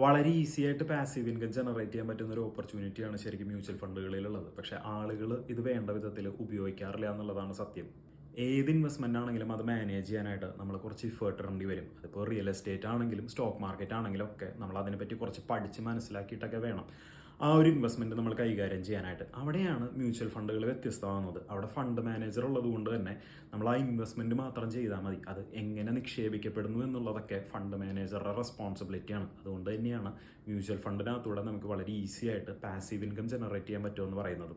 വളരെ ഈസി ആയിട്ട് passive income generate ചെയ്യാൻ പറ്റുന്ന ഒരു ഓപ്പർച്യൂണിറ്റിയാണ് ശരിക്കും മ്യൂച്വൽ ഫണ്ടുകളിലുള്ളത്. പക്ഷേ ആളുകൾ ഇത് വേണ്ട വിധത്തിൽ ഉപയോഗിക്കാറില്ല എന്നുള്ളതാണ് സത്യം. ഏത് ഇൻവെസ്റ്റ്മെൻ്റ് ആണെങ്കിലും അത് മാനേജ് ചെയ്യാനായിട്ട് നമ്മൾ കുറച്ച് ഇഫേർട്ട് ഇടേണ്ടി വരും. അതിപ്പോൾ റിയൽ എസ്റ്റേറ്റ് ആണെങ്കിലും സ്റ്റോക്ക് മാർക്കറ്റ് ആണെങ്കിലും ഒക്കെ നമ്മൾ അതിനെപ്പറ്റി കുറച്ച് പഠിച്ച് മനസ്സിലാക്കിയിട്ടൊക്കെ വേണം ആ ഒരു ഇൻവെസ്റ്റ്മെൻറ്റ് നമ്മൾ കൈകാര്യം ചെയ്യാനായിട്ട്. അവിടെയാണ് മ്യൂച്വൽ ഫണ്ടുകൾ വ്യത്യസ്തമാകുന്നത്. അവിടെ ഫണ്ട് മാനേജർ ഉള്ളത് കൊണ്ട് തന്നെ നമ്മൾ ആ ഇൻവെസ്റ്റ്മെൻറ്റ് മാത്രം ചെയ്താൽ മതി. അത് എങ്ങനെ നിക്ഷേപിക്കപ്പെടുന്നു എന്നുള്ളതൊക്കെ ഫണ്ട് മാനേജറുടെ റെസ്പോൺസിബിലിറ്റിയാണ്. അതുകൊണ്ട് തന്നെയാണ് മ്യൂച്വൽ ഫണ്ടിനകത്തൂടെ നമുക്ക് വളരെ ഈസി ആയിട്ട് പാസീവ് ഇൻകം ജനറേറ്റ് ചെയ്യാൻ പറ്റുമെന്ന് പറയുന്നത്.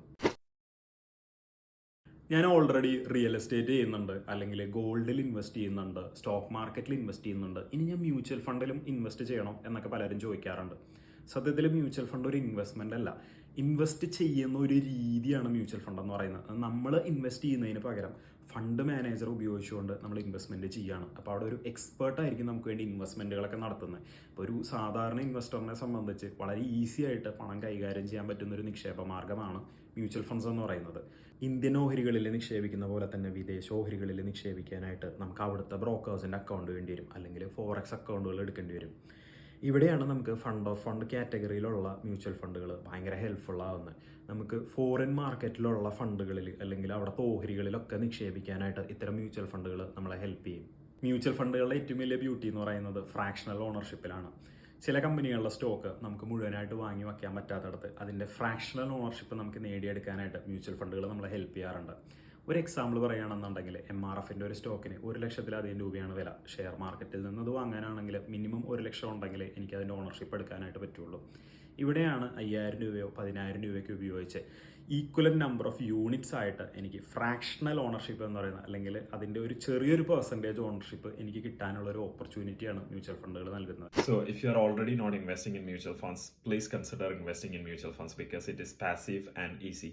ഞാൻ ഓൾറെഡി റിയൽ എസ്റ്റേറ്റ് ചെയ്യുന്നുണ്ട്, അല്ലെങ്കിൽ ഗോൾഡിൽ ഇൻവെസ്റ്റ് ചെയ്യുന്നുണ്ട്, സ്റ്റോക്ക് മാർക്കറ്റിൽ ഇൻവെസ്റ്റ് ചെയ്യുന്നുണ്ട്, ഇനി ഞാൻ മ്യൂച്വൽ ഫണ്ടിലും ഇൻവെസ്റ്റ് ചെയ്യണം എന്നൊക്കെ പലരും ചോദിക്കാറുണ്ട്. സത്യത്തിൽ മ്യൂച്വൽ ഫണ്ട് ഒരു ഇൻവെസ്റ്റ്മെൻ്റ് അല്ല, ഇൻവെസ്റ്റ് ചെയ്യുന്ന ഒരു രീതിയാണ് മ്യൂച്വൽ ഫണ്ട് എന്ന് പറയുന്നത്. നമ്മൾ ഇൻവെസ്റ്റ് ചെയ്യുന്നതിന് പകരം ഫണ്ട് മാനേജർ ഉപയോഗിച്ചുകൊണ്ട് നമ്മൾ ഇൻവെസ്റ്റ്മെൻറ്റ് ചെയ്യുകയാണ്. അപ്പോൾ അവിടെ ഒരു എക്സ്പേർട്ടായിരിക്കും നമുക്ക് വേണ്ടി ഇൻവെസ്റ്റ്മെൻറ്റുകളൊക്കെ നടത്തുന്നത്. ഇപ്പോൾ ഒരു സാധാരണ ഇൻവെസ്റ്ററിനെ സംബന്ധിച്ച് വളരെ ഈസി ആയിട്ട് പണം കൈകാര്യം ചെയ്യാൻ പറ്റുന്ന ഒരു നിക്ഷേപ മാർഗ്ഗമാണ് മ്യൂച്വൽ ഫണ്ട്സ് എന്ന് പറയുന്നത്. ഇന്ത്യൻ ഓഹരികളിൽ നിക്ഷേപിക്കുന്ന പോലെ തന്നെ വിദേശ ഓഹരികളിൽ നിക്ഷേപിക്കാനായിട്ട് നമുക്ക് അവിടുത്തെ ബ്രോക്കേഴ്സിൻ്റെ അക്കൗണ്ട് വേണ്ടി വരും, അല്ലെങ്കിൽ ഫോറക്സ് അക്കൗണ്ടുകൾ എടുക്കേണ്ടി വരും. ഇവിടെയാണ് നമുക്ക് ഫണ്ട് ഓഫ് ഫണ്ട് കാറ്റഗറിയിലുള്ള മ്യൂച്വൽ ഫണ്ടുകൾ ഭയങ്കര ഹെൽപ്ഫുൾ ആവുന്നത്. നമുക്ക് ഫോറിൻ മാർക്കറ്റിലുള്ള ഫണ്ടുകളിൽ അല്ലെങ്കിൽ അവിടുത്തെ ഓഹരികളിലൊക്കെ നിക്ഷേപിക്കാനായിട്ട് ഇത്തരം മ്യൂച്വൽ ഫണ്ടുകൾ നമ്മളെ ഹെൽപ്പ് ചെയ്യും. മ്യൂച്വൽ ഫണ്ടുകളുടെ ഏറ്റവും വലിയ ബ്യൂട്ടി എന്ന് പറയുന്നത് ഫ്രാക്ഷണൽ ഓണർഷിപ്പിലാണ്. ചില കമ്പനികളുടെ സ്റ്റോക്ക് നമുക്ക് മുഴുവനായിട്ട് വാങ്ങി വയ്ക്കാൻ പറ്റാത്തടത്ത് അതിൻ്റെ ഫ്രാക്ഷണൽ ഓണർഷിപ്പ് നമുക്ക് നേടിയെടുക്കാനായിട്ട് മ്യൂച്വൽ ഫണ്ടുകൾ നമ്മളെ ഹെൽപ്പ് ചെയ്യാറുണ്ട്. ഒരു എക്സാമ്പിൾ പറയുകയാണെന്നുണ്ടെങ്കിൽ MRFൻ്റെ ഒരു സ്റ്റോക്കിന് 1,00,000 രൂപയാണ് വില. ഷെയർ മാർക്കറ്റിൽ നിന്ന് അത് വാങ്ങാനാണെങ്കിൽ മിനിമം 1,00,000 ഉണ്ടെങ്കിൽ എനിക്ക് അതിൻ്റെ ഓണർഷിപ്പ് എടുക്കാനായിട്ട് പറ്റുള്ളൂ. ഇവിടെയാണ് 5,000 രൂപയോ 10,000 രൂപയ്ക്ക് ഉപയോഗിച്ച് ഈക്വലൻ നമ്പർ ഓഫ് യൂണിറ്റ്സ് ആയിട്ട് എനിക്ക് ഫ്രാക്ഷണൽ ഓണർഷിപ്പ് എന്ന് പറയുന്നത്, അല്ലെങ്കിൽ അതിൻ്റെ ഒരു ചെറിയൊരു പെർസെൻറ്റേജ് ഓണർഷിപ്പ് എനിക്ക് കിട്ടാനുള്ള ഒരു ഓപ്പർച്യൂണിറ്റിയാണ് മ്യൂച്വൽ ഫണ്ടുകൾ നൽകുന്നത്. So if you are already not investing in mutual funds, please consider investing in mutual funds because it is passive and easy.